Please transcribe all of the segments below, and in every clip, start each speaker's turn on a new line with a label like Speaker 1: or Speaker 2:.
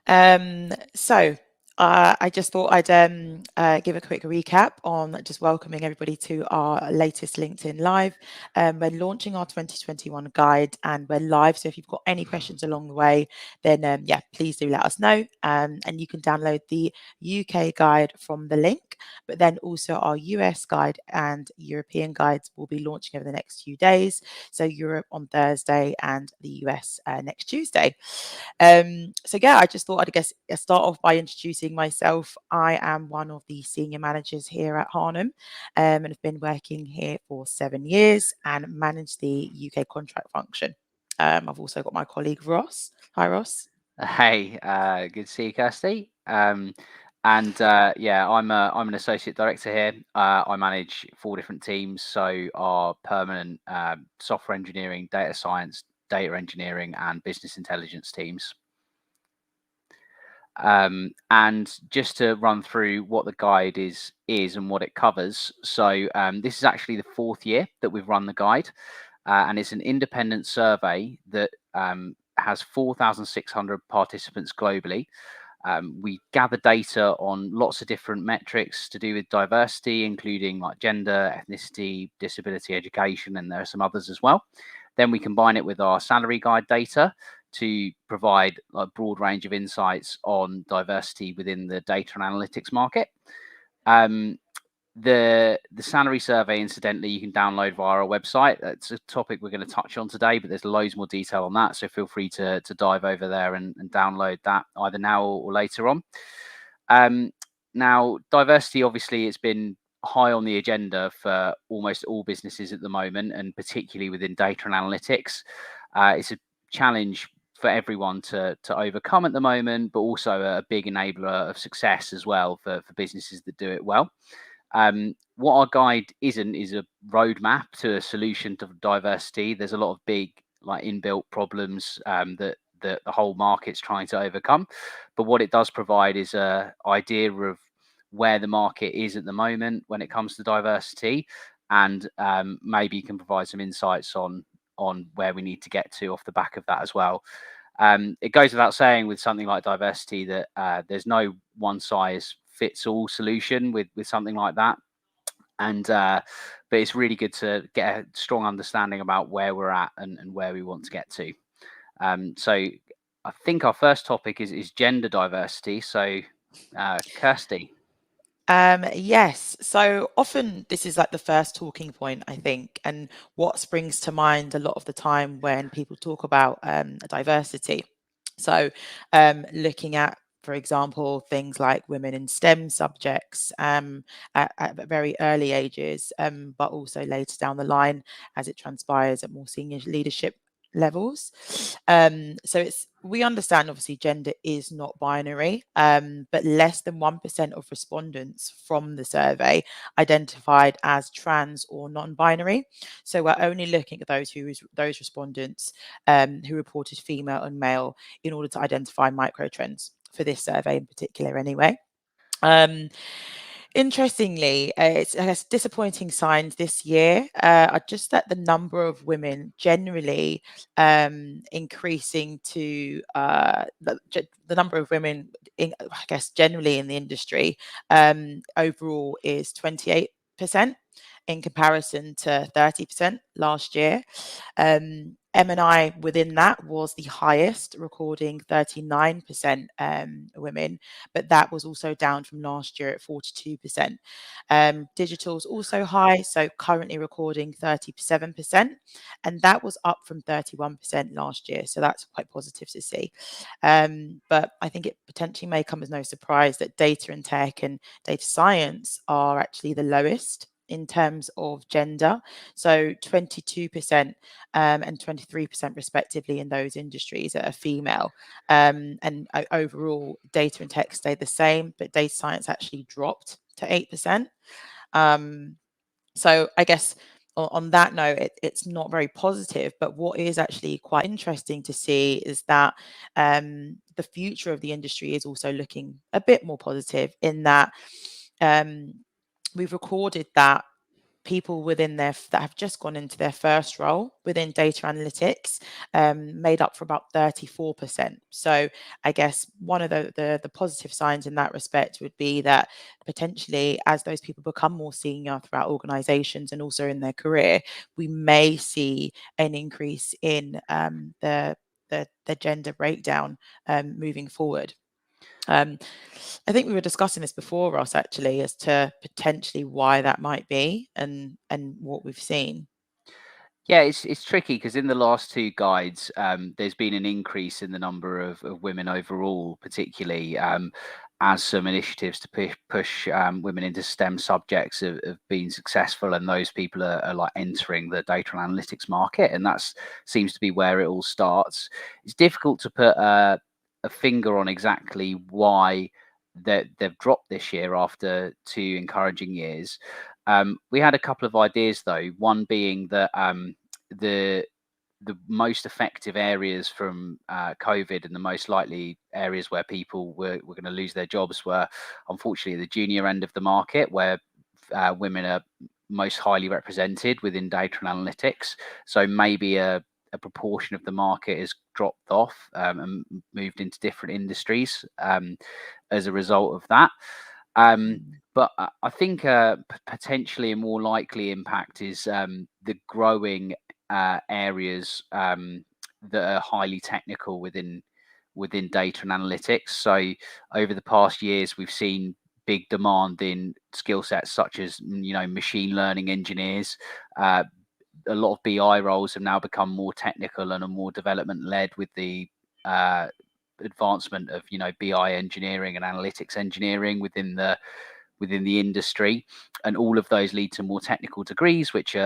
Speaker 1: So I just thought I'd give a quick recap on just welcoming everybody to our latest LinkedIn Live. We're launching our 2021 guide and we're live. So if you've got any questions along the way, then yeah, please do let us know. And you can download the UK guide from the link, but then also our US guide and European guides will be launching over the next few days. So Europe on Thursday and the US next Tuesday. So yeah, I just thought I'd start off by introducing myself. I am one of the senior managers here at Harnham, and have been working here for 7 years and manage the UK contract function. I've also got my colleague Ross. Hi, Ross.
Speaker 2: Hey, good to see you, Kirsty. Yeah, I'm an associate director here. I manage 4 different teams, so our permanent software engineering, data science, data engineering, and business intelligence teams. And just to run through what the guide is and what it covers. So this is actually the 4th year that we've run the guide, and it's an independent survey that has 4,600 participants globally. We gather data on lots of different metrics to do with diversity, including like gender, ethnicity, disability, education, and there are some others as well. Then we combine it with our salary guide data to provide a broad range of insights on diversity within the data and analytics market. The salary survey, incidentally, you can download via our website. It's a topic we're going to touch on today, but there's loads more detail on that. So feel free to dive over there and download that either now or later on. Now, diversity, obviously, it's been high on the agenda for almost all businesses at the moment, and particularly within data and analytics. It's a challenge for everyone to overcome at the moment, but also a big enabler of success as well for businesses that do it well. What our guide isn't is a roadmap to a solution to diversity. There's a lot of big like inbuilt problems that the whole market's trying to overcome. But what it does provide is a idea of where the market is at the moment when it comes to diversity, and maybe you can provide some insights on where we need to get to off the back of that as well. It goes without saying with something like diversity that there's no one size fits all solution with something like that. And but it's really good to get a strong understanding about where we're at and where we want to get to. So I think our first topic is gender diversity. So Kirsty.
Speaker 1: Yes. So often this is like the first talking point, I think, and what springs to mind a lot of the time when people talk about diversity. So looking at, for example, things like women in STEM subjects at very early ages, but also later down the line as it transpires at more senior leadership levels. So we understand obviously gender is not binary, but less than 1% of respondents from the survey identified as trans or non-binary. So we're only looking at those respondents who reported female and male in order to identify micro trends for this survey in particular anyway. Interestingly, it's I guess disappointing signs this year are just that the number of women generally increasing to the number of women, I guess, generally in the industry overall is 28% in comparison to 30% last year. M&I within that was the highest, recording 39% women, but that was also down from last year at 42%. Digital's also high, so currently recording 37%, and that was up from 31% last year, so that's quite positive to see. But I think it potentially may come as no surprise that data and tech and data science are actually the lowest in terms of gender. So 22% and 23% respectively in those industries are female. And overall, data and tech stayed the same, but data science actually dropped to 8%. So I guess on that note, it's not very positive. But what is actually quite interesting to see is that the future of the industry is also looking a bit more positive in that we've recorded that people within that have just gone into their first role within data analytics made up for about 34%. So I guess one of the positive signs in that respect would be that potentially as those people become more senior throughout organizations and also in their career, we may see an increase in the gender breakdown moving forward. I think we were discussing this before, Ross, actually, as to potentially why that might be and what we've seen.
Speaker 2: Yeah, it's tricky because in the last two guides, there's been an increase in the number of women overall, particularly as some initiatives to push women into STEM subjects have been successful, and those people are like entering the data and analytics market, and that seems to be where it all starts. It's difficult to put a finger on exactly why they've dropped this year after two encouraging years. We had a couple of ideas though. One being that the most effective areas from COVID and the most likely areas where people were going to lose their jobs were, unfortunately, the junior end of the market, where women are most highly represented within data and analytics. So maybe a proportion of the market has dropped off and moved into different industries as a result of that. But I think potentially a more likely impact is the growing areas that are highly technical within data and analytics. So over the past years, we've seen big demand in skill sets such as machine learning engineers. A lot of BI roles have now become more technical and are more development led with the advancement of BI engineering and analytics engineering within the industry, and all of those lead to more technical degrees, which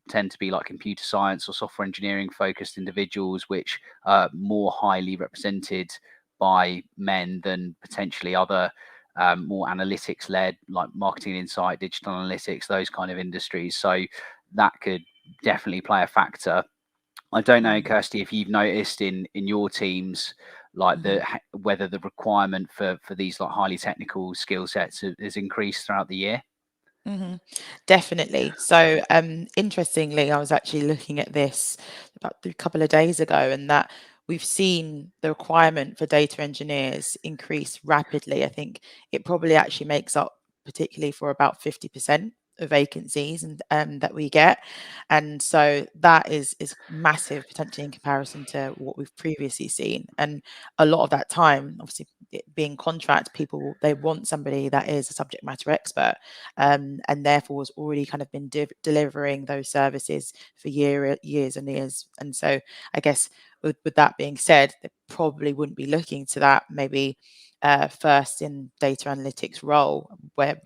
Speaker 2: tend to be like computer science or software engineering focused individuals, which are more highly represented by men than potentially other more analytics led, like marketing insight, digital analytics, those kind of industries. So that could definitely play a factor. I don't know, Kirsty, if you've noticed in your teams, like whether the requirement for these like highly technical skill sets has increased throughout the year.
Speaker 1: Definitely. So, interestingly, I was actually looking at this about a couple of days ago, and that we've seen the requirement for data engineers increase rapidly. I think it probably actually makes up, particularly for about 50% of vacancies and that we get, and so that is massive potentially in comparison to what we've previously seen. And a lot of that time, obviously, it being contract, people they want somebody that is a subject matter expert, and therefore has already kind of been delivering those services for years and years. And so I guess with that being said, they probably wouldn't be looking to that maybe first in data analytics role where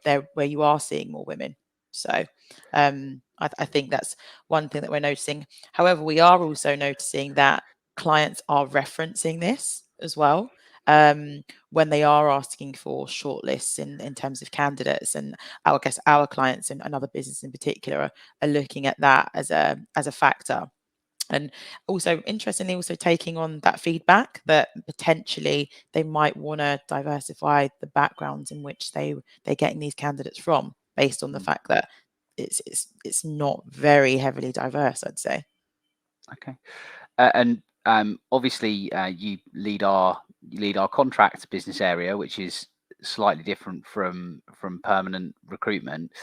Speaker 1: you are seeing more women. So I think that's one thing that we're noticing. However, we are also noticing that clients are referencing this as well when they are asking for shortlists in terms of candidates. And I guess our clients and other businesses in particular are looking at that as a factor. And also, interestingly, also taking on that feedback that potentially they might want to diversify the backgrounds in which they're getting these candidates from, based on the fact that it's not very heavily diverse, I'd say.
Speaker 2: Okay. And obviously, you lead our contract business area, which is slightly different from permanent recruitment.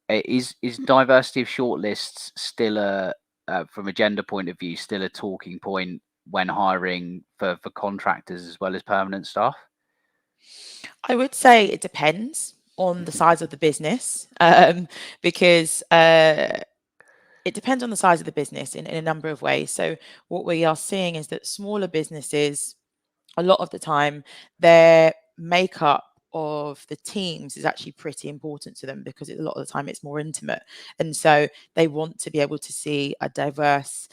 Speaker 2: Is diversity of shortlists still from a gender point of view, still a talking point when hiring for contractors as well as permanent staff?
Speaker 1: I would say it depends on the size of the business, because it depends on the size of the business in a number of ways. So what we are seeing is that smaller businesses, a lot of the time, their makeup of the teams is actually pretty important to them, because a lot of the time it's more intimate. And so they want to be able to see a diverse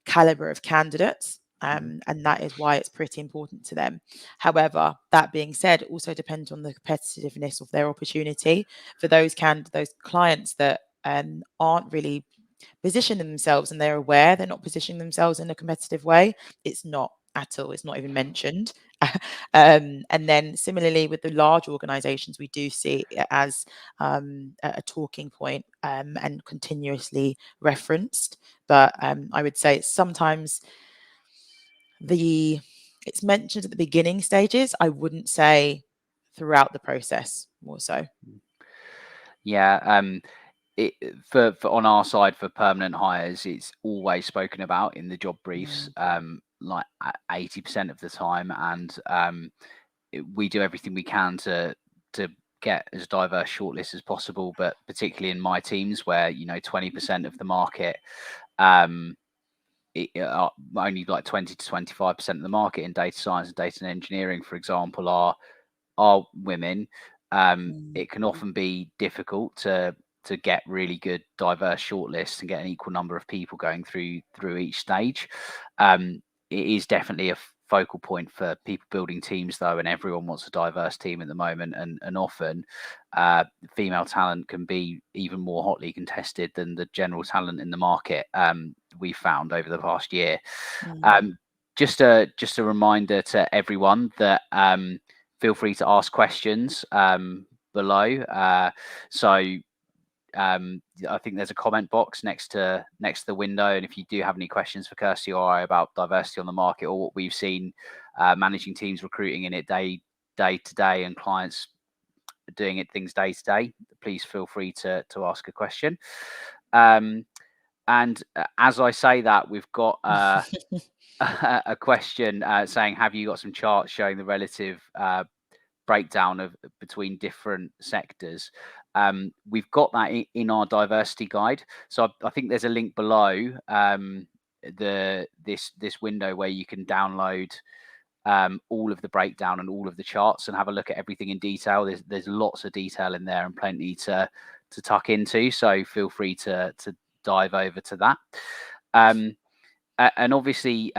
Speaker 1: caliber of candidates. And that is why it's pretty important to them. However, that being said, it also depends on the competitiveness of their opportunity. For those clients that aren't really positioning themselves and they're aware they're not positioning themselves in a competitive way, it's not at all. It's not even mentioned. And then similarly with the large organizations, we do see it as a talking point and continuously referenced. But I would say sometimes it's mentioned at the beginning stages. I wouldn't say throughout the process more so.
Speaker 2: Yeah, for on our side for permanent hires, it's always spoken about in the job briefs, like 80% of the time, and we do everything we can to get as diverse shortlist as possible. But particularly in my teams, where 20% of the market, only like 20 to 25% of the market in data science and data and engineering, for example, are women. It can often be difficult to get really good diverse shortlists and get an equal number of people going through each stage. It is definitely a focal point for people building teams, though, and everyone wants a diverse team at the moment, and often female talent can be even more hotly contested than the general talent in the market. We found over the past year. Just a reminder to everyone that feel free to ask questions below. I think there's a comment box next to the window, and if you do have any questions for Kirsty or I about diversity on the market or what we've seen managing teams, recruiting in it day to day, and clients doing things day to day, please feel free to ask a question. And as I say that, we've got a question saying, have you got some charts showing the relative breakdown of between different sectors? We've got that in our diversity guide, so I think there's a link below this window where you can download all of the breakdown and all of the charts and have a look at everything in detail. There's lots of detail in there and plenty to tuck into, so feel free to dive over to that. And obviously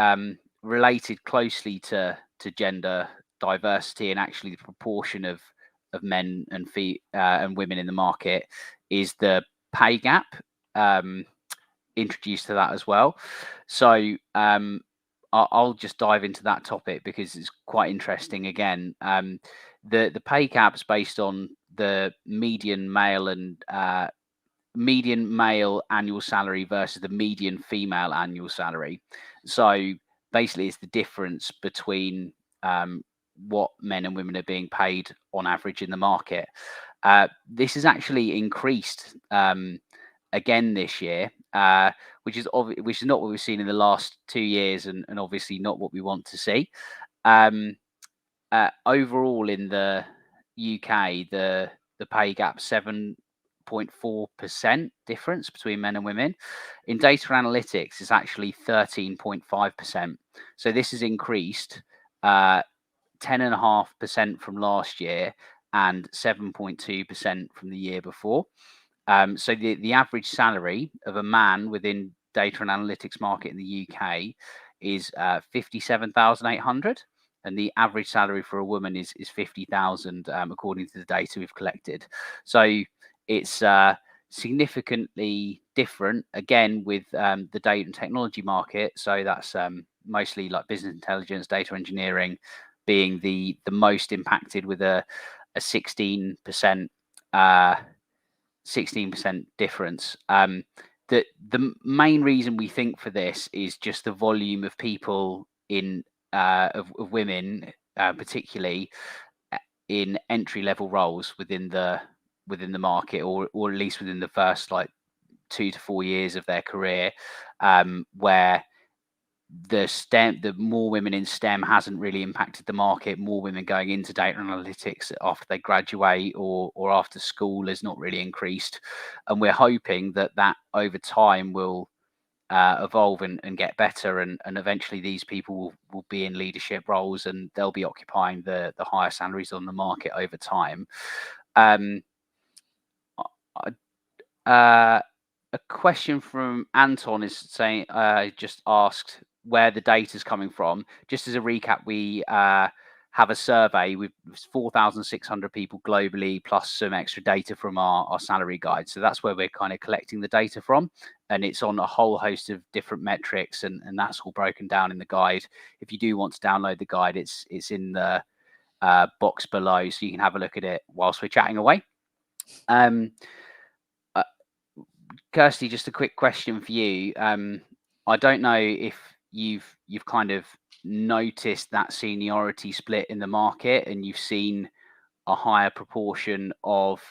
Speaker 2: related closely to gender diversity, and actually the proportion of men and women in the market, is the pay gap, introduced to that as well. So I'll just dive into that topic because it's quite interesting. Again, the pay gap's based on the median male annual salary versus the median female annual salary. So basically, it's the difference between what men and women are being paid on average in the market. This has actually increased again this year, which is not what we've seen in the last 2 years, and obviously not what we want to see. Overall, in the UK, the pay gap 7.4% difference between men and women. In data analytics, it's actually 13.5%. So this has increased 10.5% from last year and 7.2% from the year before. So the average salary of a man within data and analytics market in the UK is 57,800, and the average salary for a woman is 50,000, according to the data we've collected. So it's significantly different again with the data and technology market. So that's mostly like business intelligence, data engineering being the most impacted, with a 16% difference. The main reason we think for this is just the volume of people of women, particularly in entry level roles within the market, or at least within the first like 2 to 4 years of their career, where the more women in STEM hasn't really impacted the market. More women going into data analytics after they graduate or after school has not really increased, and we're hoping that over time will evolve and get better, and eventually these people will be in leadership roles, and they'll be occupying the higher salaries on the market over time. A question from Anton is saying, just asked where the data is coming from. Just as a recap, we have have a survey with 4,600 people globally, plus some extra data from our salary guide. So that's where we're kind of collecting the data from. And it's on a whole host of different metrics, and that's all broken down in the guide. If you do want to download the guide, it's in the box below, so you can have a look at it whilst we're chatting away. Kirsty, just a quick question for you. I don't know if you've kind of noticed that seniority split in the market, and you've seen a higher proportion of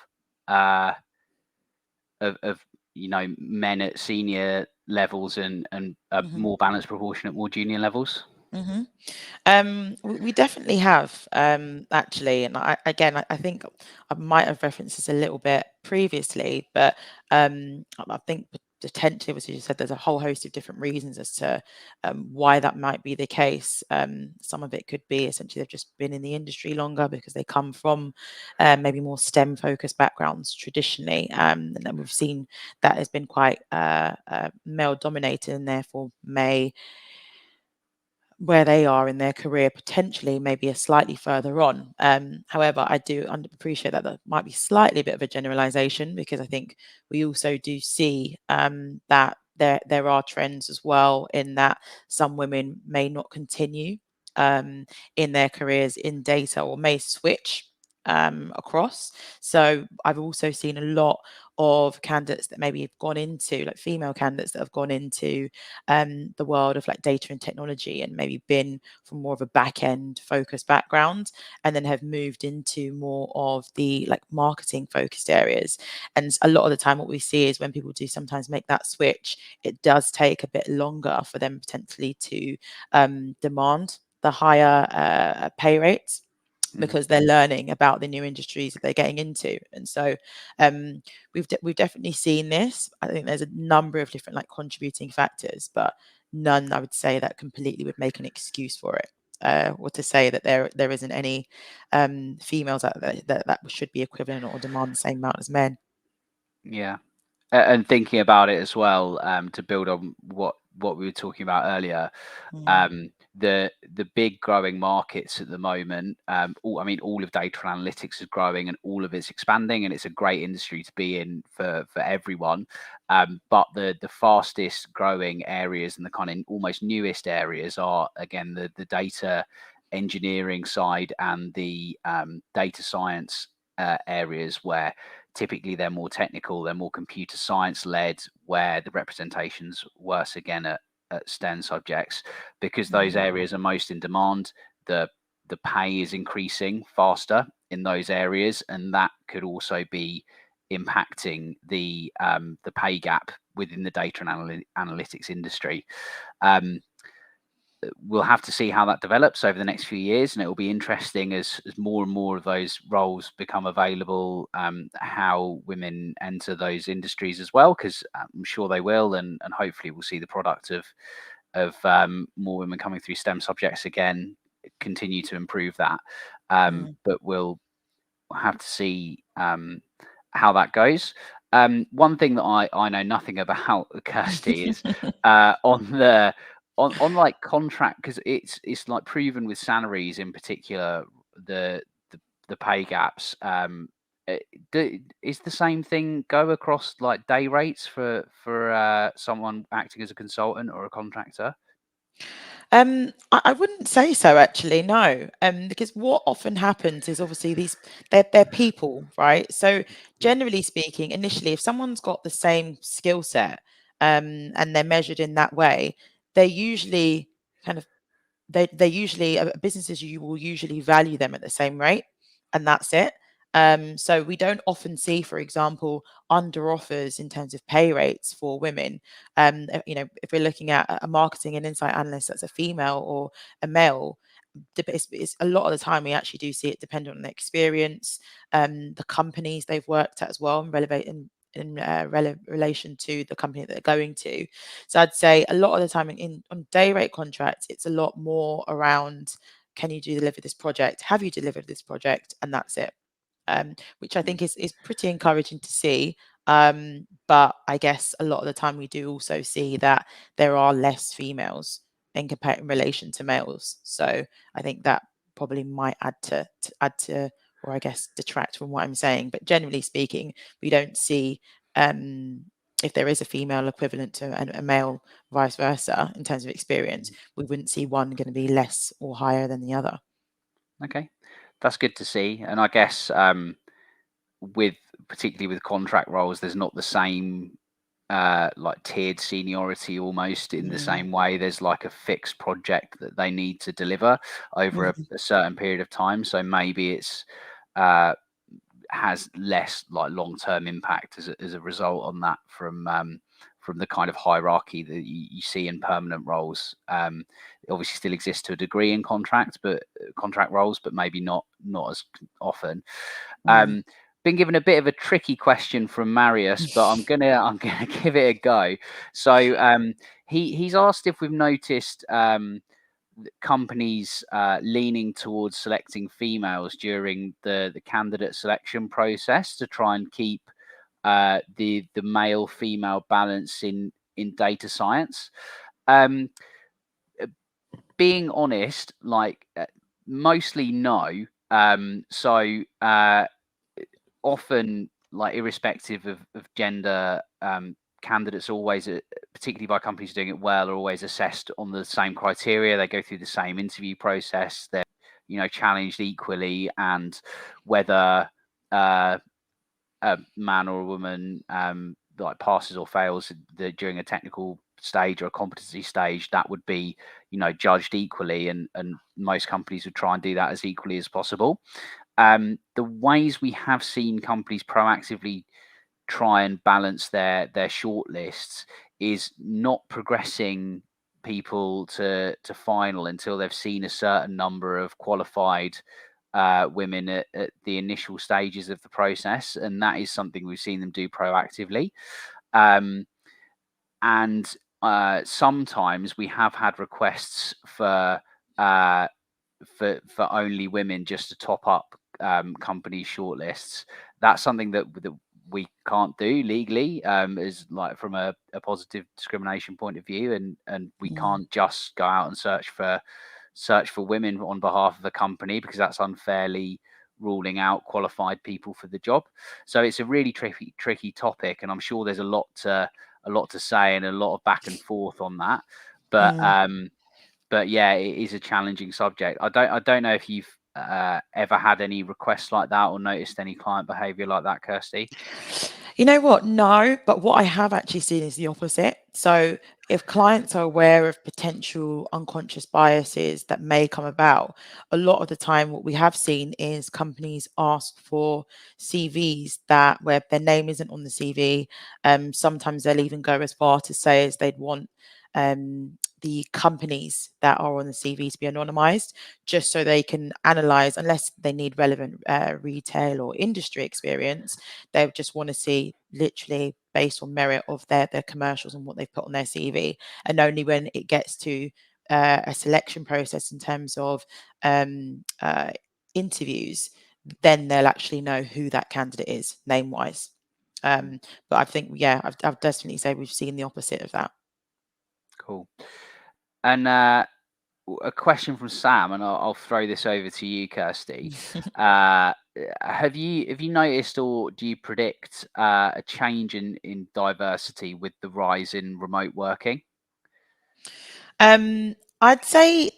Speaker 2: men at senior levels and a more balanced proportion at more junior levels.
Speaker 1: We definitely have, actually, and I think I might have referenced this a little bit previously, but I think potentially, obviously, you said there's a whole host of different reasons as to why that might be the case. Some of it could be essentially they've just been in the industry longer because they come from maybe more STEM focused backgrounds traditionally, and then we've seen that has been quite male dominated, and therefore may where they are in their career potentially maybe a slightly further on. However, I do appreciate that that might be slightly a bit of a generalization, because I think we also do see that there are trends as well, in that some women may not continue in their careers in data, or may switch across. So I've also seen a lot of candidates that maybe have gone into, like female candidates that have gone into the world of like data and technology, and maybe been from more of a back end focused background, and then have moved into more of the like marketing focused areas. And a lot of the time what we see is when people do sometimes make that switch, it does take a bit longer for them potentially to demand the higher pay rates, because they're learning about the new industries that they're getting into. And so we've definitely seen this. I think there's a number of different like contributing factors, but none I would say that completely would make an excuse for it, or to say that there isn't any females out there that should be equivalent or demand the same amount as men.
Speaker 2: Yeah. And thinking about it as well, to build on what we were talking about earlier, the big growing markets at the moment, all of data analytics is growing, and all of it's expanding, and it's a great industry to be in for everyone. But the fastest growing areas and the kind of almost newest areas are, again, the data engineering side and the data science areas, where typically they're more technical, they're more computer science led, where the representation's worse again at STEM subjects, because those areas are most in demand. The pay is increasing faster in those areas, and that could also be impacting the pay gap within the data and analytics industry. We'll have to see how that develops over the next few years, and it will be interesting as more and more of those roles become available, how women enter those industries as well, because I'm sure they will, and hopefully we'll see the product of more women coming through STEM subjects again continue to improve that. But we'll have to see how that goes. One thing that I know nothing about, Kirsty, is on like contract, because it's like proven with salaries in particular, the pay gaps. Is the same thing go across like day rates for someone acting as a consultant or a contractor?
Speaker 1: I wouldn't say so, actually, no. Because what often happens is, obviously, they're people, right? So generally speaking, initially, if someone's got the same skill set, and they're measured in that way, they're usually kind of they usually businesses, you will usually value them at the same rate, and that's it. So we don't often see, for example, under offers in terms of pay rates for women. If we're looking at a marketing and insight analyst that's a female or a male, it's a lot of the time we actually do see it dependent on the experience, the companies they've worked at as well, and relation to the company that they're going to. So I'd say a lot of the time on day rate contracts, it's a lot more around, can you deliver this project? Have you delivered this project? And that's it. Which I think is pretty encouraging to see. But I guess a lot of the time we do also see that there are less females in relation to males. So I think that probably might add to, or I guess detract from what I'm saying. But generally speaking, we don't see if there is a female equivalent to a male, vice versa, in terms of experience, we wouldn't see one going to be less or higher than the other.
Speaker 2: Okay, that's good to see. And I guess with particularly with contract roles, there's not the same like tiered seniority almost in the same way. There's like a fixed project that they need to deliver over a certain period of time. So maybe it's has less like long-term impact as a result on that from the kind of hierarchy that you see in permanent roles. It obviously still exists to a degree in contract roles, but maybe not as often. Been given a bit of a tricky question from Marius, but I'm gonna give it a go. So he's asked if we've noticed companies leaning towards selecting females during the candidate selection process to try and keep the male female balance in data science. Being honest, like mostly no. So often, like irrespective of gender, candidates always, particularly by companies doing it well, are always assessed on the same criteria. They go through the same interview process. They're challenged equally, and whether a man or a woman like passes or fails during a technical stage or a competency stage, that would be judged equally, and most companies would try and do that as equally as possible. The ways we have seen companies proactively try and balance their shortlists is not progressing people to final until they've seen a certain number of qualified women at the initial stages of the process, and that is something we've seen them do proactively. And sometimes we have had requests for only women just to top up company shortlists. That's something that we can't do legally, is like from a positive discrimination point of view, and we can't just go out and search for women on behalf of the company, because that's unfairly ruling out qualified people for the job. So it's a really tricky topic, and I'm sure there's a lot to say and a lot of back and forth on that. But yeah, it is a challenging subject. I don't know if you've ever had any requests like that or noticed any client behavior like that, Kirsty.
Speaker 1: You know what? No, but what I have actually seen is the opposite. So, if clients are aware of potential unconscious biases that may come about, a lot of the time, what we have seen is companies ask for CVs that where their name isn't on the CV. Sometimes they'll even go as far to say as they'd want the companies that are on the CV to be anonymized, just so they can analyze, unless they need relevant retail or industry experience. They just want to see literally based on merit of their commercials and what they've put on their CV. And only when it gets to a selection process in terms of interviews, then they'll actually know who that candidate is name wise. But I think, yeah, I've definitely say we've seen the opposite of that.
Speaker 2: Cool. And a question from Sam, and I'll throw this over to you, Kirsty. Have you noticed, or do you predict a change in diversity with the rise in remote working?
Speaker 1: I'd say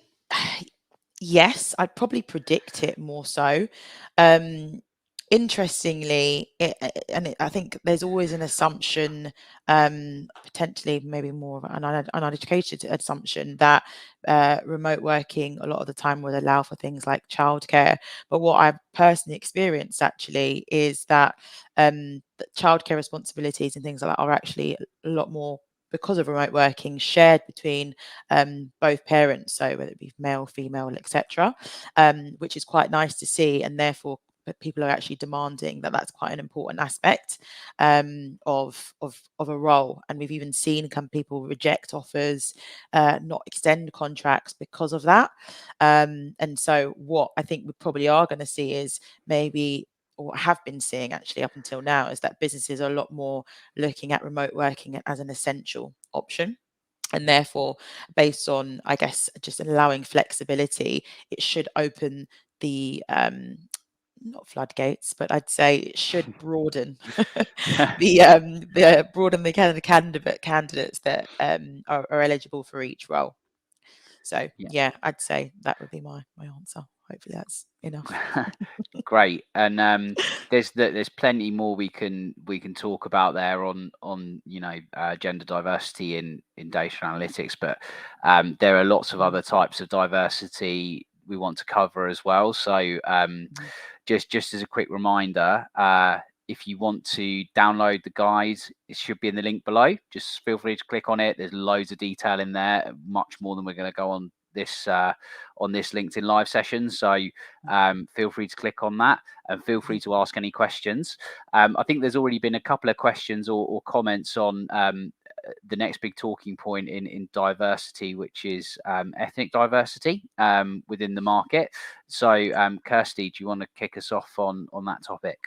Speaker 1: yes. I'd probably predict it more so. Interestingly, I think there's always an assumption, potentially maybe more of an uneducated assumption, that remote working a lot of the time would allow for things like childcare. But what I've personally experienced actually is that childcare responsibilities and things like that are actually a lot more, because of remote working, shared between both parents, so whether it be male, female, etc., which is quite nice to see, and therefore people are actually demanding that that's quite an important aspect of a role. And we've even seen people reject offers, not extend contracts because of that. And so what I think we probably are going to see is maybe, or have been seeing actually up until now, is that businesses are a lot more looking at remote working as an essential option. And therefore, based on, I guess, just allowing flexibility, it should open the not floodgates, but I'd say it should broaden broaden the kind of candidates that are eligible for each role. So
Speaker 2: Yeah.
Speaker 1: yeah, I'd say that would be my answer. Hopefully that's enough.
Speaker 2: Great, and there's plenty more we can talk about there on gender diversity in data analytics, but there are lots of other types of diversity we want to cover as well. So just as a quick reminder, if you want to download the guide, it should be in the link below. Just feel free to click on it. There's loads of detail in there, much more than we're going to go on this LinkedIn live session. So feel free to click on that and feel free to ask any questions. I think there's already been a couple of questions or comments on the next big talking point in diversity, which is ethnic diversity within the market. So Kirsty, do you want to kick us off on that topic?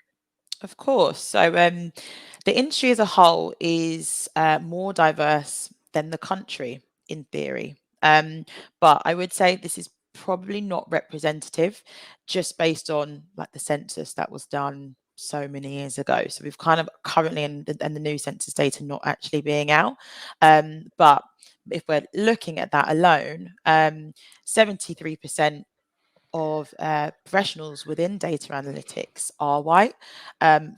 Speaker 1: Of course. So the industry as a whole is more diverse than the country in theory. But I would say this is probably not representative just based on like the census that was done so many years ago. So we've kind of currently and the new census data not actually being out. But if we're looking at that alone, 73% of professionals within data analytics are white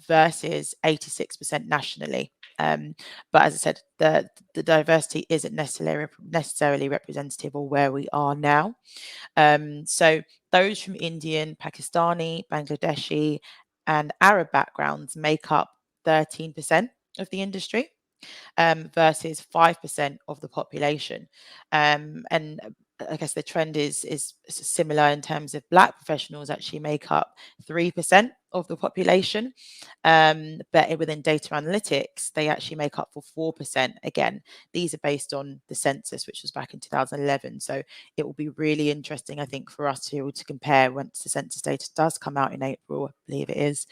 Speaker 1: versus 86% nationally. But as I said, the diversity isn't necessarily representative of where we are now. So those from Indian, Pakistani, Bangladeshi, and Arab backgrounds make up 13% of the industry. Versus 5% of the population. And I guess the trend is similar in terms of Black professionals actually make up 3% of the population. But within data analytics, they actually make up for 4%. Again, these are based on the census, which was back in 2011. So it will be really interesting, I think, for us to be able to compare once the census data does come out in April, I believe it is,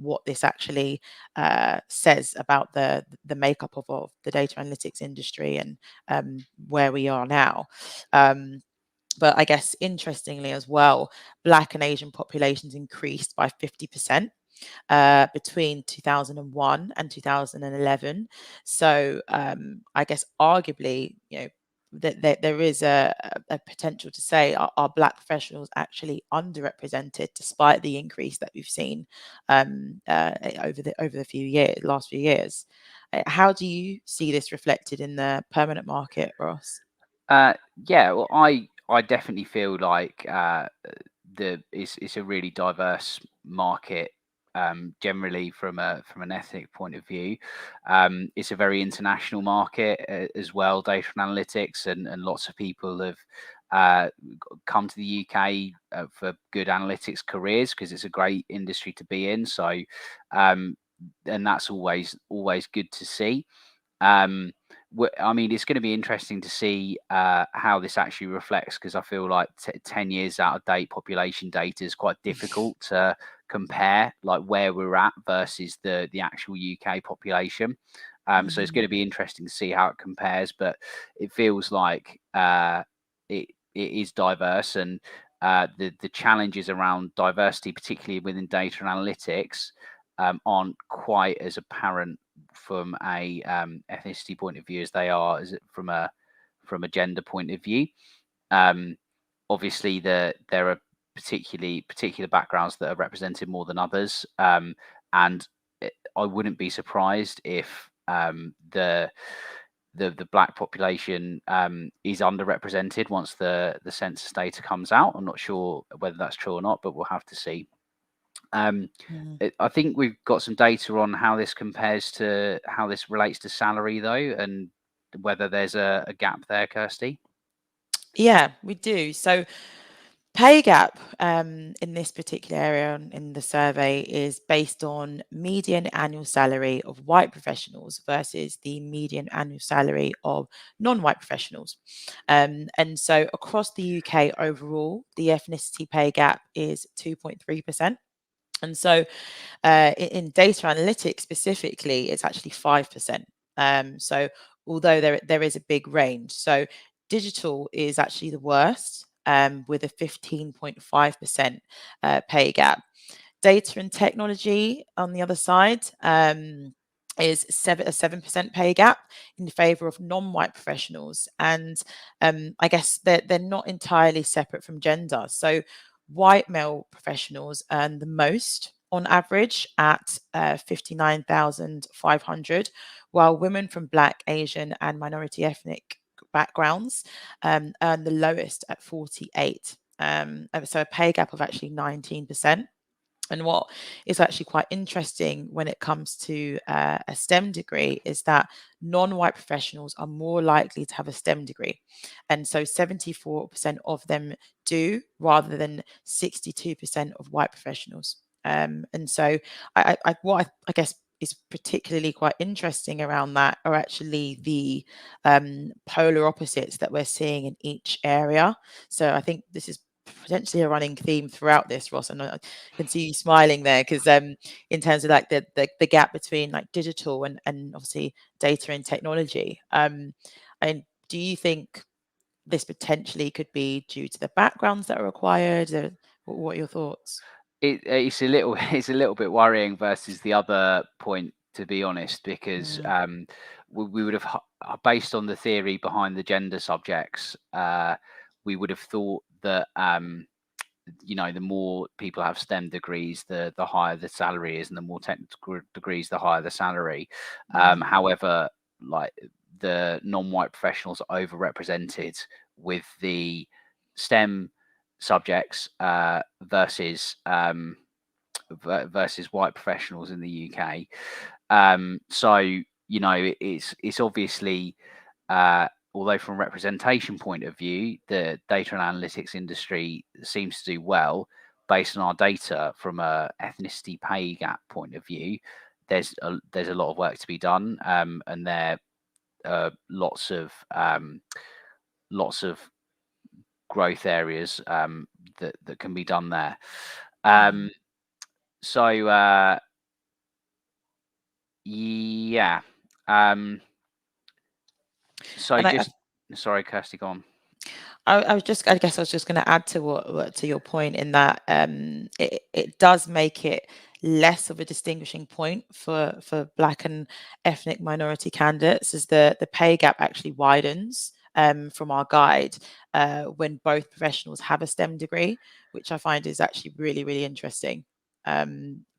Speaker 1: what this actually says about the makeup of the data analytics industry and where we are now. But I guess interestingly as well, Black and Asian populations increased by 50% between 2001 and 2011. So I guess arguably, that there is a potential to say are Black professionals actually underrepresented despite the increase that we've seen over the last few years. How do you see this reflected in the permanent market, Ross?
Speaker 2: Yeah, well, I definitely feel like it's a really diverse market. Generally, from an ethnic point of view, it's a very international market as well. Data analytics and lots of people have come to the UK for good analytics careers because it's a great industry to be in. So, and that's always good to see. I mean, it's going to be interesting to see how this actually reflects because I feel like 10 years out of date population data is quite difficult to compare, like where we're at versus the actual UK population. So it's going to be interesting to see how it compares, but it feels like it is diverse and the challenges around diversity, particularly within data and analytics, aren't quite as apparent from a ethnicity point of view as they are from a gender point of view. Obviously, there are particular backgrounds that are represented more than others, and I wouldn't be surprised if the Black population is underrepresented once the census data comes out. I'm not sure whether that's true or not, but we'll have to see. I think we've got some data on how this compares to how this relates to salary, though, and whether there's a gap there, Kirsty.
Speaker 1: Yeah, we do. So pay gap in this particular area in the survey is based on median annual salary of white professionals versus the median annual salary of non-white professionals. And so across the UK overall, the ethnicity pay gap is 2.3%. And so in data analytics specifically, it's actually 5%. So although there is a big range. So digital is actually the worst, with a 15.5% pay gap. Data and technology on the other side, is a 7% pay gap in favour of non-white professionals, and I guess they're not entirely separate from gender. So white male professionals earn the most on average at 59,500, while women from Black, Asian, and minority ethnic backgrounds earn the lowest at 48. So a pay gap of actually 19%. And what is actually quite interesting when it comes to a STEM degree is that non-white professionals are more likely to have a STEM degree. And so 74% of them do, rather than 62% of white professionals. And so I guess is particularly quite interesting around that are actually the polar opposites that we're seeing in each area. So I think this is potentially a running theme throughout this, Ross, and I can see you smiling there because in terms of like the gap between like digital and obviously data and technology, and do you think this potentially could be due to the backgrounds that are required, or what are your thoughts?
Speaker 2: It's a little it's a little bit worrying versus the other point, to be honest, because
Speaker 1: Mm,
Speaker 2: we would have based on the theory behind the gender subjects, we would have thought that the more people have STEM degrees, the higher the salary is, and the more technical degrees, the higher the salary.
Speaker 1: mm,
Speaker 2: However, like the non-white professionals are overrepresented with the STEM subjects versus white professionals in the UK. So it's obviously, although from a representation point of view, the data and analytics industry seems to do well, based on our data from a ethnicity pay gap point of view, there's a lot of work to be done, and there are lots of growth areas that can be done there.
Speaker 1: mm.
Speaker 2: So yeah. So
Speaker 1: And
Speaker 2: just sorry, Kirsty, go on.
Speaker 1: I guess I was just going to add to to your point in that it does make it less of a distinguishing point for Black and ethnic minority candidates, as the pay gap actually widens from our guide when both professionals have a STEM degree, which I find is actually really, really interesting.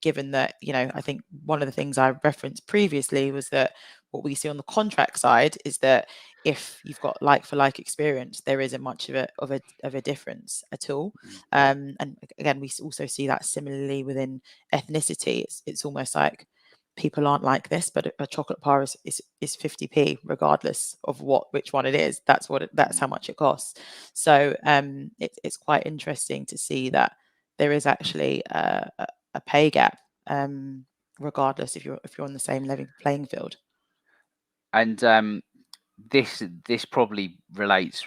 Speaker 1: Given that, I think one of the things I referenced previously was that what we see on the contract side is that if you've got like for like experience, there isn't much of a difference at all.
Speaker 2: Mm.
Speaker 1: And again, we also see that similarly within ethnicity. It's almost like people aren't like this, but a chocolate bar is 50p regardless of which one it is. That's how much it costs. So it's quite interesting to see that there is actually a pay gap, regardless if you're on the same level playing field.
Speaker 2: And this probably relates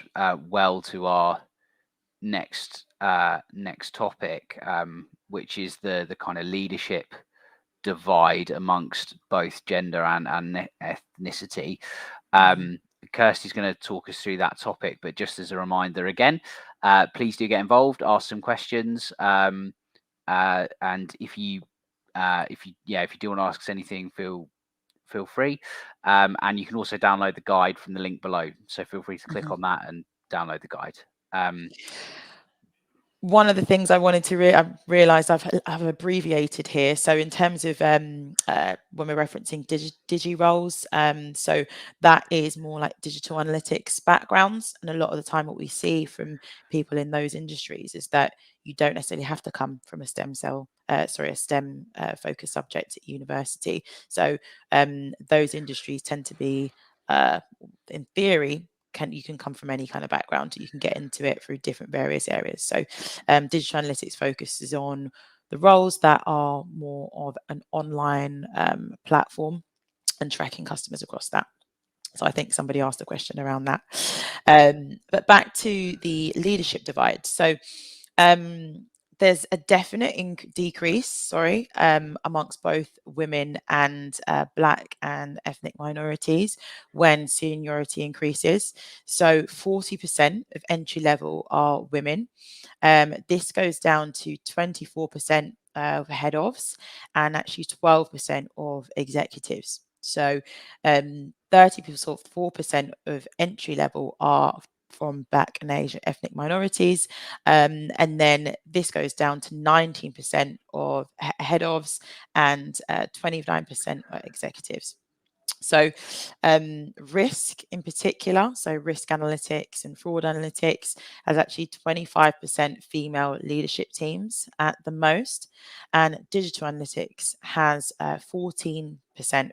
Speaker 2: well to our next topic, which is the kind of leadership divide amongst both gender and ethnicity.
Speaker 1: Mhm.
Speaker 2: Kirsty's going to talk us through that topic, but just as a reminder again, please do get involved, ask some questions, and if you do want to ask us anything, feel free. And you can also download the guide from the link below. So feel free to click
Speaker 1: Mhm.
Speaker 2: on that and download the guide.
Speaker 1: One of the things I wanted to I realized I've abbreviated here. So in terms of when we're referencing digi roles, so that is more like digital analytics backgrounds. And a lot of the time, what we see from people in those industries is that you don't necessarily have to come from a a STEM focused subject at university. So those industries tend to be, in theory, you can come from any kind of background. You can get into it through different various areas. So digital analytics focuses on the roles that are more of an online platform and tracking customers across that. So I think somebody asked a question around that. But back to the leadership divide. So there's a definite decrease, amongst both women and Black and ethnic minorities when seniority increases. So 40% of entry level are women. This goes down to 24% of head ofs and actually 12% of executives. So 34% of entry level are from Black and Asian ethnic minorities. And then this goes down to 19% of head ofs and 29% are executives. So, risk in particular, so risk analytics and fraud analytics, has actually 25% female leadership teams at the most, and digital analytics has 14%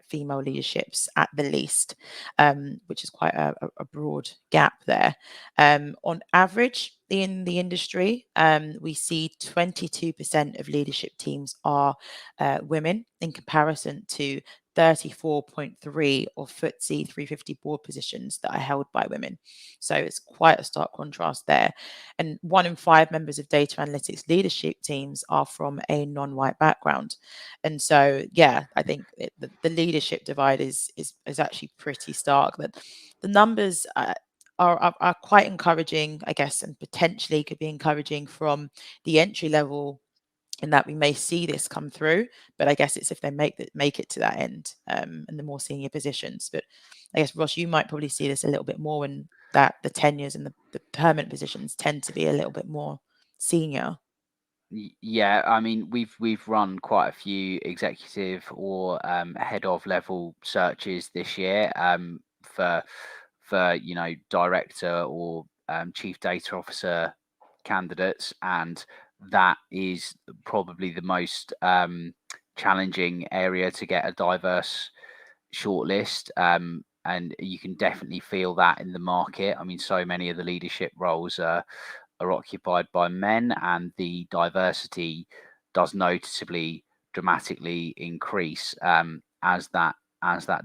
Speaker 1: female leaderships at the least, which is quite a broad gap there. On average, in the industry, we see 22% of leadership teams are women in comparison to 34.3 of FTSE 350 board positions that are held by women. So it's quite a stark contrast there. And 1 in 5 members of data analytics leadership teams are from a non-white background. And so, yeah, I think the leadership divide is actually pretty stark. But the numbers are quite encouraging, I guess, and potentially could be encouraging from the entry level, in that we may see this come through, but I guess it's if they make it to that end, and the more senior positions. But I guess, Ross, you might probably see this a little bit more when that the tenures and the permanent positions tend to be a little bit more senior.
Speaker 2: Yeah, I mean, we've run quite a few executive or head of level searches this year, for director or chief data officer candidates, and that is probably the most challenging area to get a diverse shortlist. And you can definitely feel that in the market. I mean, so many of the leadership roles are occupied by men, and the diversity does noticeably dramatically increase as that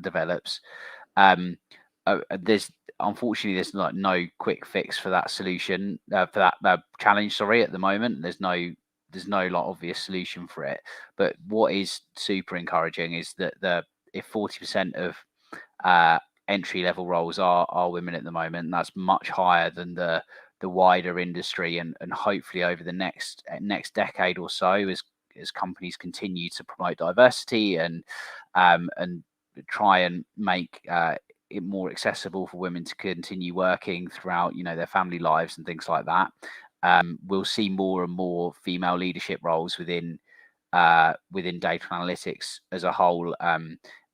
Speaker 2: develops. There's unfortunately there's like no quick fix for that solution, for that challenge. Sorry, at the moment there's no like obvious solution for it. But what is super encouraging is that if 40% of entry level roles are women at the moment, that's much higher than the wider industry, and hopefully over the next decade or so, as companies continue to promote diversity and try and make it more accessible for women to continue working throughout their family lives and things like that, we'll see more and more female leadership roles within data analytics as a whole,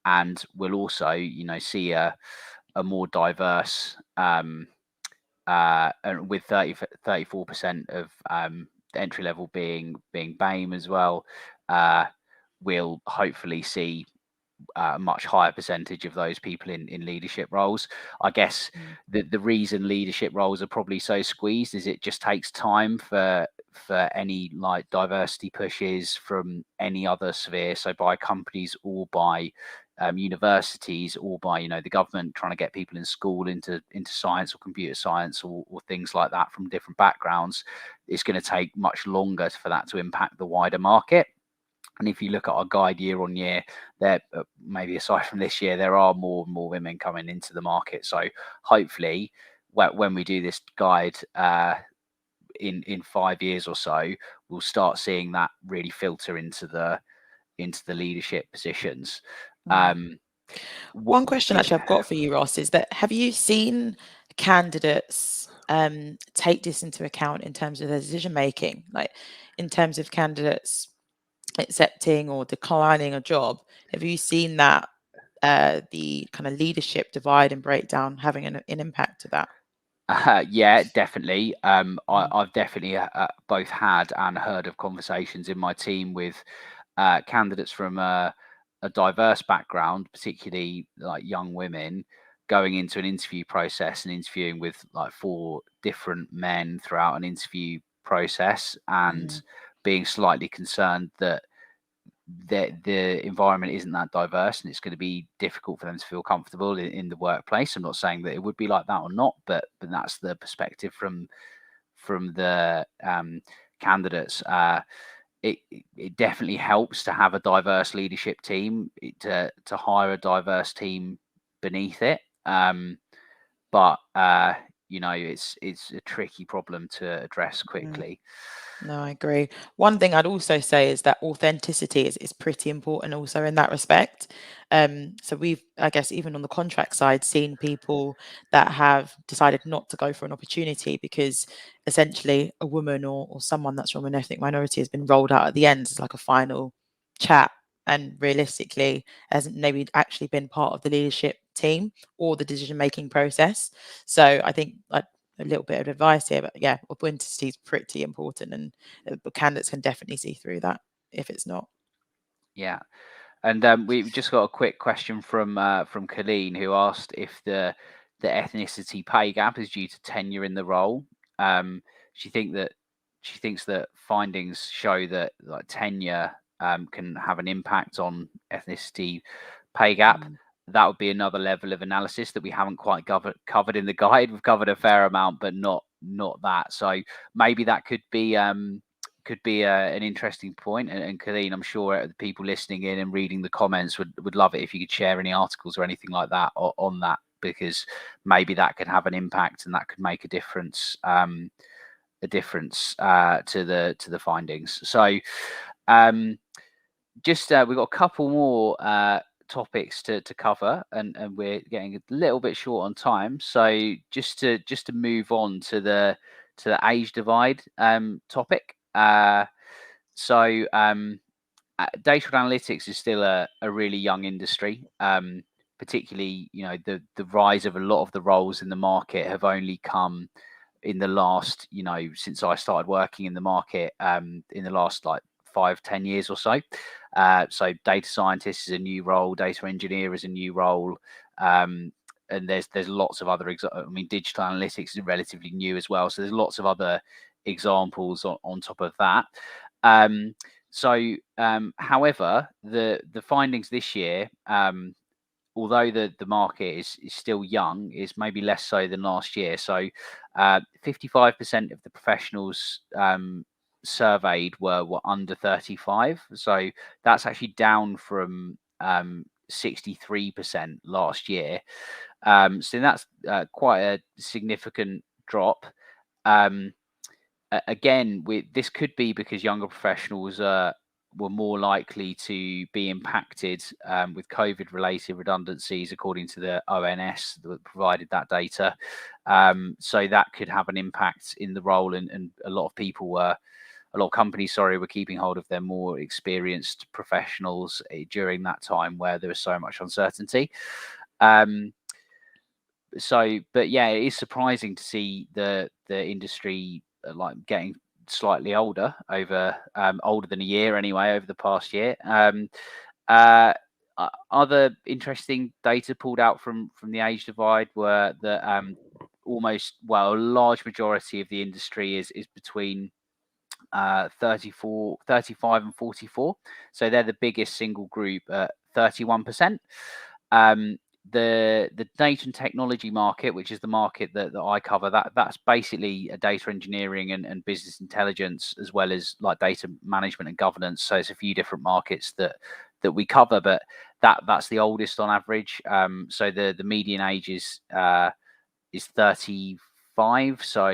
Speaker 2: and we'll also see a more diverse, and with 34% of entry level being BAME as well, we'll hopefully see a much higher percentage of those people in leadership roles. I guess the reason leadership roles are probably so squeezed is it just takes time for any like diversity pushes from any other sphere, so by companies or by universities or by the government trying to get people in school into science or computer science or things like that from different backgrounds. It's going to take much longer for that to impact the wider market. And if you look at our guide year on year, there maybe aside from this year, there are more and more women coming into the market. So hopefully, when we do this guide in 5 years or so, we'll start seeing that really filter into the leadership positions.
Speaker 1: One question actually I've got for you, Ross, is that have you seen candidates take this into account in terms of their decision making, like in terms of candidates accepting or declining a job? Have you seen that the kind of leadership divide and breakdown having an impact to that?
Speaker 2: Yeah, definitely. I've definitely both had and heard of conversations in my team with candidates from a diverse background, particularly like young women, going into an interview process and interviewing with like 4 different men throughout an interview process, and being slightly concerned that the environment isn't that diverse and it's going to be difficult for them to feel comfortable in the workplace. I'm not saying that it would be like that or not, but that's the perspective from the candidates. It definitely helps to have a diverse leadership team, to hire a diverse team beneath it. But it's a tricky problem to address
Speaker 1: Mm.
Speaker 2: quickly.
Speaker 1: No, I agree. One thing I'd also say is that authenticity is pretty important also in that respect. So we've, I guess, even on the contract side, seen people that have decided not to go for an opportunity because essentially a woman or someone that's from an ethnic minority has been rolled out at the end as like a final chat, and realistically hasn't maybe actually been part of the leadership team or the decision making process. So I think like a little bit of advice here, but yeah, authenticity is pretty important, and candidates can definitely see through that if it's not.
Speaker 2: Yeah. And we just got a quick question from Colleen, who asked if the ethnicity pay gap is due to tenure in the role. Um, she thinks that findings show that like tenure can have an impact on ethnicity pay gap.
Speaker 1: Mm.
Speaker 2: That would be another level of analysis that we haven't quite covered in the guide. We've covered a fair amount, but not that. So maybe that could be an interesting point. And Colleen, I'm sure the people listening in and reading the comments would love it if you could share any articles or anything like that on that, because maybe that could have an impact and that could make a difference. To the findings. So just we've got a couple more topics to cover, and we're getting a little bit short on time. So just to move on to the age divide topic. So data analytics is still a really young industry. Particularly, the rise of a lot of the roles in the market have only come in the last, since I started working in the market, in the last like 5-10 years or so. So data scientist is a new role, data engineer is a new role. And there's lots of other I mean, digital analytics is relatively new as well. So there's lots of other examples on top of that. However, the findings this year, although the market is still young, is maybe less so than last year. So 55% of the professionals surveyed were under 35. So that's actually down from 63% last year. So that's quite a significant drop. Um, Again, this could be because younger professionals were more likely to be impacted with COVID-related redundancies, according to the ONS that provided that data. So that could have an impact in the role, and a lot of companies, were keeping hold of their more experienced professionals during that time where there was so much uncertainty. But yeah, it is surprising to see the industry like getting slightly older than a year anyway, over the past year. Uh, Other interesting data pulled out from the age divide were that a large majority of the industry is between 35 and 44. So they're the biggest single group at 31%. Um, the data and technology market, which is the market that I cover, that's basically a data engineering and business intelligence, as well as like data management and governance. So it's a few different markets that we cover, but that's the oldest on average. So the median age is 35. So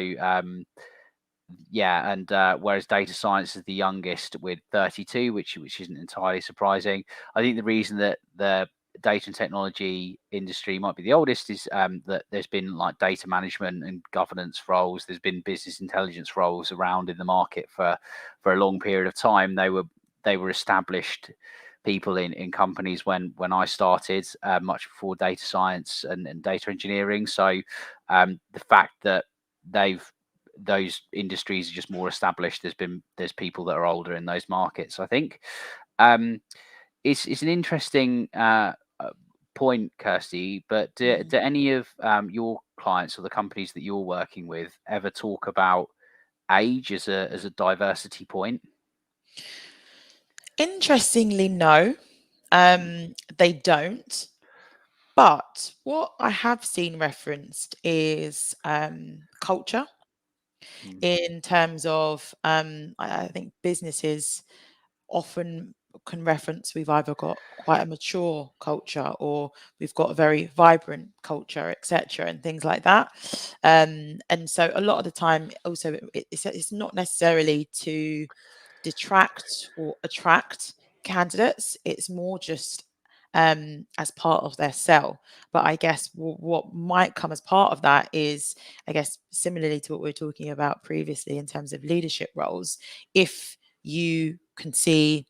Speaker 2: yeah, and whereas data science is the youngest with 32, which isn't entirely surprising. I think the reason that the data and technology industry might be the oldest is that there's been like data management and governance roles. There's been business intelligence roles around in the market for a long period of time. They were established people in companies when I started, much before data science and data engineering. So the fact that those industries are just more established, there's people that are older in those markets, I think. It's an interesting point, Kirsty, but do any of your clients or the companies that you're working with ever talk about age as a diversity point?
Speaker 1: Interestingly, no, they don't. But what I have seen referenced is culture.
Speaker 2: Mm.
Speaker 1: in terms of I think businesses often can reference we've either got quite a mature culture or we've got a very vibrant culture, etc., and things like that. And so a lot of the time, also, it's not necessarily to detract or attract candidates. It's more just as part of their sell. But I guess what might come as part of that is, I guess, similarly to what we were talking about previously in terms of leadership roles, if you can see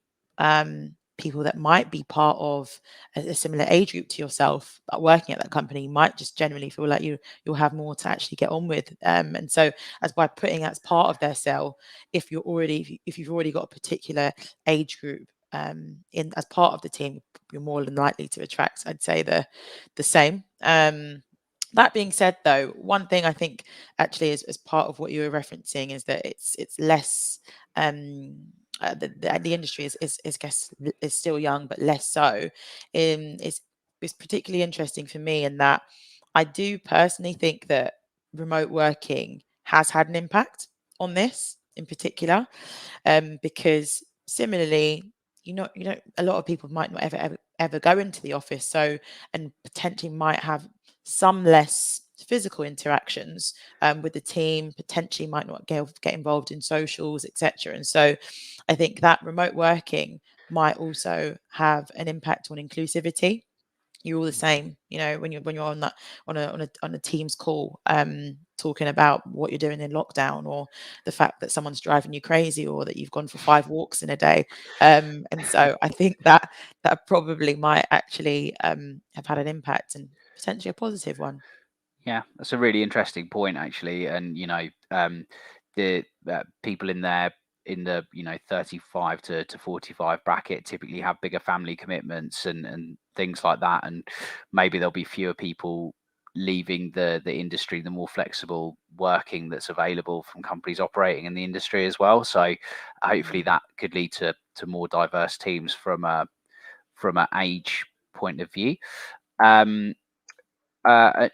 Speaker 1: people that might be part of a similar age group to yourself working at that company, you might just generally feel like you'll have more to actually get on with. And so as by putting that as part of their sell, if you've already got a particular age group in as part of the team, you're more than likely to attract, I'd say, the same. That being said, though, one thing I think actually is as part of what you were referencing is that it's less the industry is guess is still young but less so. It's particularly interesting for me in that I do personally think that remote working has had an impact on this in particular, because similarly, a lot of people might not ever go into the office, so and potentially might have some less physical interactions with the team, potentially might not get involved in socials, etc. And so I think that remote working might also have an impact on inclusivity. You're all the same, when you're on that on a Teams call, talking about what you're doing in lockdown, or the fact that someone's driving you crazy, or that you've gone for 5 walks in a day. And so I think that probably might actually have had an impact, and potentially a positive one.
Speaker 2: Yeah, that's a really interesting point, actually. And the people in the 35 to 45 bracket typically have bigger family commitments and things like that, and maybe there'll be fewer people leaving the industry, the more flexible working that's available from companies operating in the industry as well. So hopefully
Speaker 1: Mm.
Speaker 2: that could lead to more diverse teams from an age point of view. Um,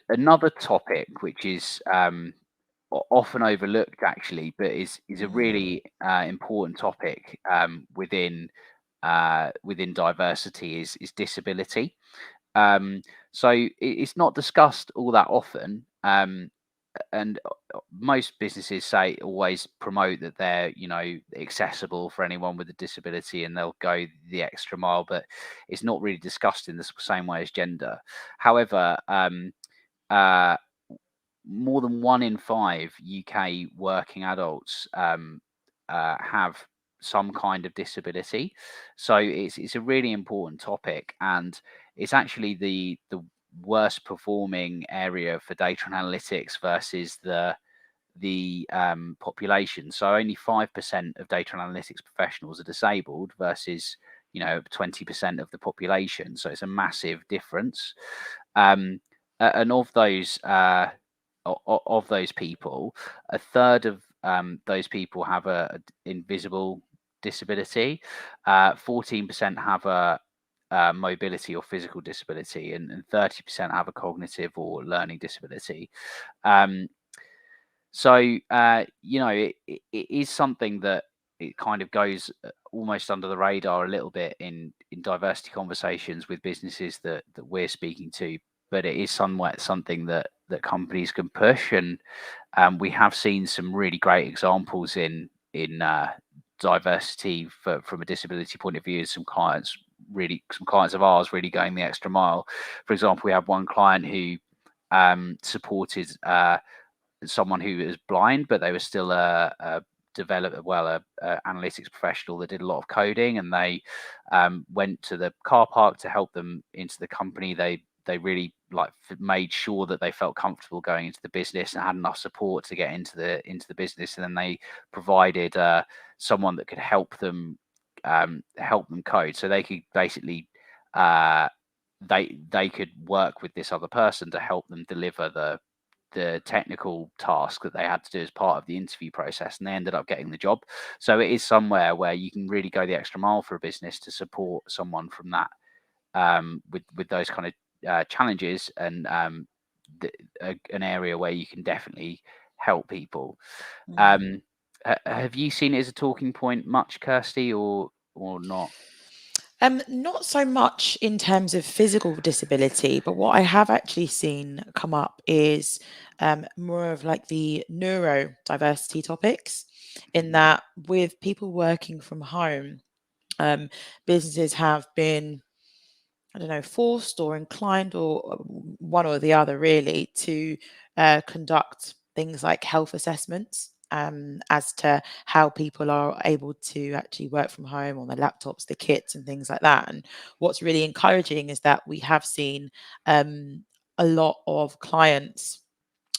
Speaker 2: Another topic which is often overlooked, actually, but is a
Speaker 1: Mm.
Speaker 2: really important topic within diversity is disability. So it's not discussed all that often. And most businesses say always promote that they're accessible for anyone with a disability, and they'll go the extra mile, but it's not really discussed in the same way as gender. However, uh, more than 1 in 5 UK working adults have some kind of disability. So it's a really important topic, and it's actually the worst performing area for data and analytics versus the population. So only 5% of data and analytics professionals are disabled versus 20% of the population. So it's a massive difference. And of those people, a third of those people have a invisible disability. 14% have a mobility or physical disability, and 30% have a cognitive or learning disability. Um, it is something that it kind of goes almost under the radar a little bit in diversity conversations with businesses that we're speaking to, but it is somewhat something that companies can push, and we have seen some really great examples in diversity from a disability point of view. Some clients of ours really going the extra mile. For example, we have one client who supported someone who is blind, but they were still a analytics professional that did a lot of coding, and they went to the car park to help them into the company. They really made sure that they felt comfortable going into the business and had enough support to get into the business, and then they provided someone that could help them code, so they could basically they could work with this other person to help them deliver the technical task that they had to do as part of the interview process, and they ended up getting the job. So it is somewhere where you can really go the extra mile for a business to support someone from that with those kind of challenges, and an area where you can definitely help people.
Speaker 1: Mm.
Speaker 2: Um, have you seen it as a talking point much, Kirsty, or not?
Speaker 1: Not so much in terms of physical disability, but what I have actually seen come up is more of like the neurodiversity topics, in
Speaker 2: Mhm.
Speaker 1: that with people working from home, businesses have been, I don't know, forced or inclined, or one or the other really, to conduct things like health assessments, as to how people are able to actually work from home on their laptops, the kits, and things like that. And what's really encouraging is that we have seen a lot of clients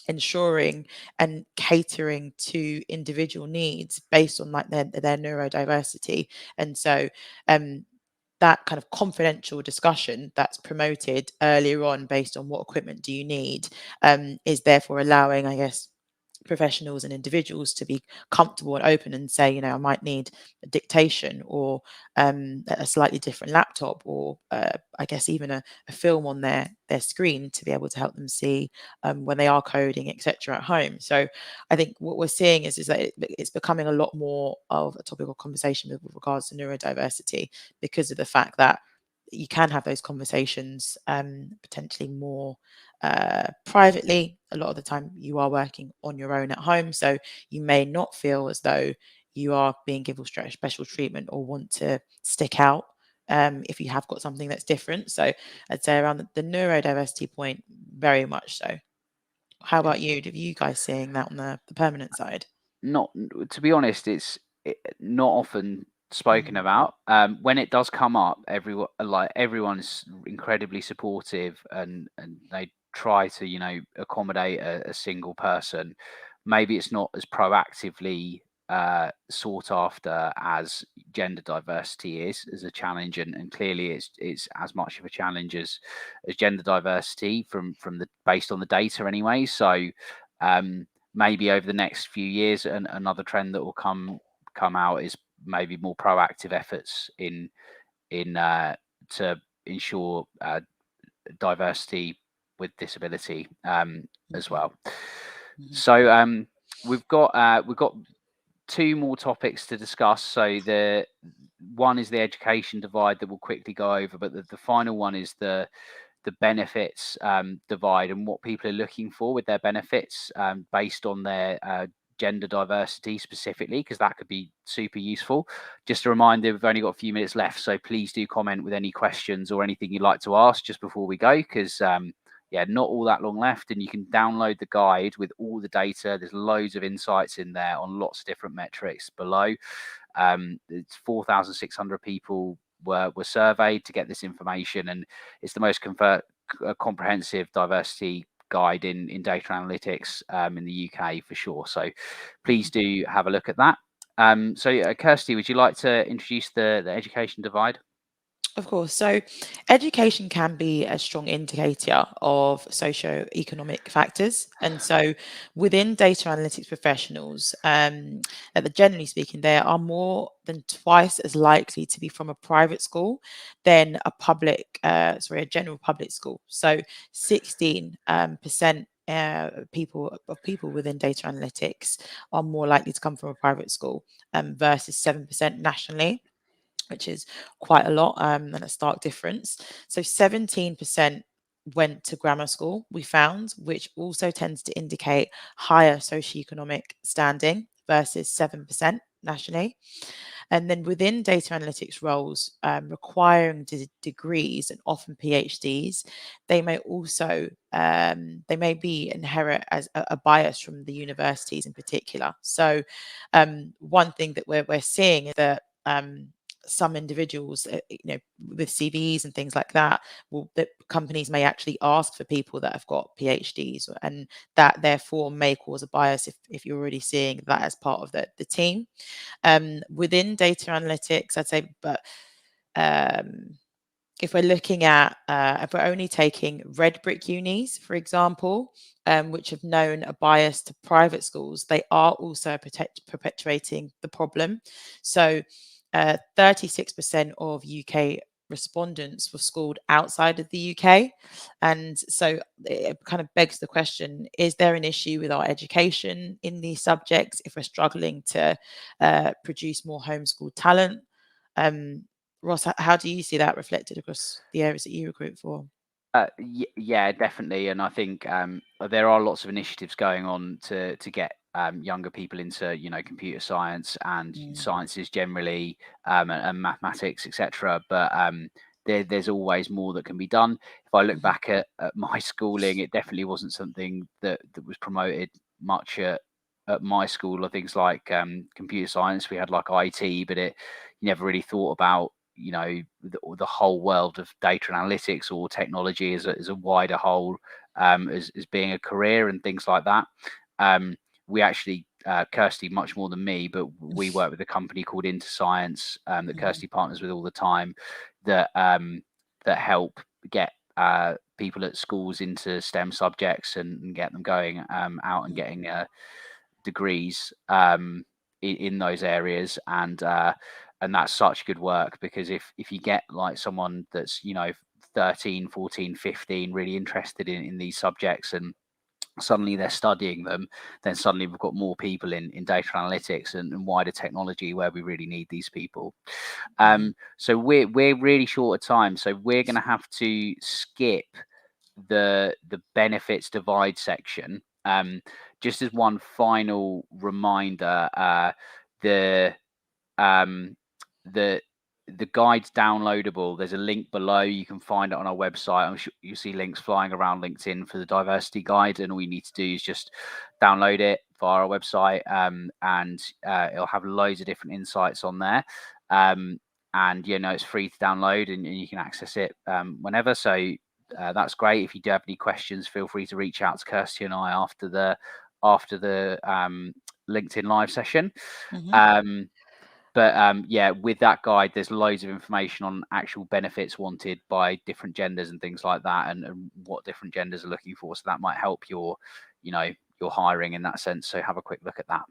Speaker 1: ensuring and catering to individual needs based on like their neurodiversity. And so that kind of confidential discussion that's promoted earlier on based on what equipment do you need, is therefore allowing, I guess, professionals and individuals to be comfortable and open and say, you know, I might need a dictation, or a slightly different laptop, or I guess even a film on their screen to be able to help them see when they are coding, etc. at home. So I think what we're seeing is that it's becoming a lot more of a topic of conversation with regards to neurodiversity, because of the fact that you can have those conversations potentially more privately. A lot of the time you are working on your own at home, so you may not feel as though you are being given special treatment or want to stick out if you have got something that's different. So I'd say around the neurodiversity point, very much so. How about you? Are you guys seeing that on the permanent side?
Speaker 2: Not, to be honest, not often spoken
Speaker 1: Mm,
Speaker 2: about. When it does come up, everyone's incredibly supportive, and they try to, accommodate a single person. Maybe it's not as proactively sought after as gender diversity is as a challenge, and clearly it's as much of a challenge as gender diversity from the based on the data anyway. So maybe over the next few years, and another trend that will come out is maybe more proactive efforts in to ensure diversity with disability as
Speaker 1: mhm,
Speaker 2: well.
Speaker 1: mhm,
Speaker 2: So we've got two more topics to discuss. So the one is the education divide that we'll quickly go over, but the final one is the benefits divide, and what people are looking for with their benefits based on their gender diversity specifically, because that could be super useful. Just a reminder, we've only got a few minutes left, so please do comment with any questions or anything you'd like to ask just before we go, because yeah, not all that long left, and you can download the guide with all the data. There's loads of insights in there on lots of different metrics below. It's 4,600 people were surveyed to get this information, and it's the most comprehensive diversity guide in data analytics in the UK for sure. So please
Speaker 1: mhm.
Speaker 2: do have a look at that. Kirsty, would you like to introduce the education divide?
Speaker 1: Of course. So, education can be a strong indicator of socio-economic factors. And so, within data analytics professionals, generally speaking, they are more than twice as likely to be from a private school than a general public school. So, 16% people within data analytics are more likely to come from a private school, versus 7% nationally, which is quite a lot, and a stark difference. So 17% went to grammar school, we found, which also tends to indicate higher socioeconomic standing versus 7% nationally. And then within data analytics roles requiring degrees and often PhDs, they may be inherit as a bias from the universities in particular. So one thing that we're seeing is that some individuals, with CVs and things like that, that companies may actually ask for people that have got PhDs, and that therefore may cause a bias if you're already seeing that as part of the team. Within data analytics, I'd say, but um, if we're looking at, if we're only taking red brick unis, for example, which have known a bias to private schools, they are also perpetuating the problem. So, 36% of UK respondents were schooled outside of the UK. And so it kind of begs the question, is there an issue with our education in these subjects if we're struggling to produce more homeschooled talent? Ross, how do you see that reflected across the areas that you recruit for?
Speaker 2: Yeah, definitely, and I think there are lots of initiatives going on to get younger people into computer science and
Speaker 1: Mm.
Speaker 2: sciences generally, and mathematics, etc. But there's always more that can be done. If I look
Speaker 1: Mhm.
Speaker 2: back at my schooling, it definitely wasn't something that was promoted much at my school. Or things like computer science, we had like IT, but it you never really thought about the whole world of data analytics or technology as a wider whole, as being a career and things like that. We actually, Kirsty much more than me, but we work with a company called Into Science, that
Speaker 1: Mhm.
Speaker 2: Kirsty partners with all the time, that help get people at schools into STEM subjects and get them going out and
Speaker 1: Mhm.
Speaker 2: getting degrees in those areas. And that's such good work, because if you get like someone that's 13, 14, 15, really interested in these subjects, and suddenly they're studying them, then suddenly we've got more people in data analytics and wider technology where we really need these people.
Speaker 1: Mhm.
Speaker 2: So we're really short of time, so we're going to have to skip the benefits divide section. Just as one final reminder, the um, the the guide's downloadable. There's a link below. You can find it on our website. I'm sure you see links flying around LinkedIn for the diversity guide, and all you need to do is just download it via our website, and it'll have loads of different insights on there. And it's free to download, and you can access it whenever. So that's great. If you do have any questions, feel free to reach out to Kirsty and I after the LinkedIn live session.
Speaker 1: Mhm.
Speaker 2: Um, but yeah, with that guide, there's loads of information on actual benefits wanted by different genders and things like that, and what different genders are looking for. So that might help your hiring in that sense. So have a quick look at that.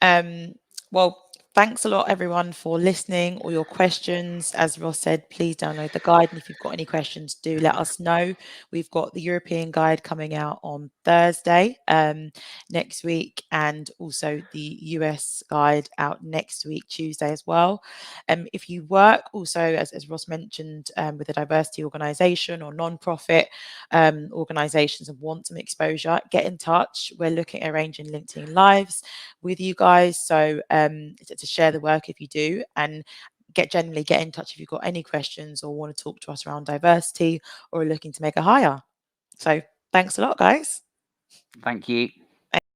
Speaker 1: Um, well, thanks a lot, everyone, for listening. All your questions, as Ross said, please download the guide. And if you've got any questions, do let us know. We've got the European guide coming out on Thursday next week, and also the US guide out next week, Tuesday as well. If you work also, as Ross mentioned, with a diversity organisation or non-profit organisations and want some exposure, get in touch. We're looking at arranging LinkedIn Lives with you guys. So to share the work if you do, and generally get in touch if you've got any questions or want to talk to us around diversity or are looking to make a hire. So thanks a lot, guys.
Speaker 2: Thank you.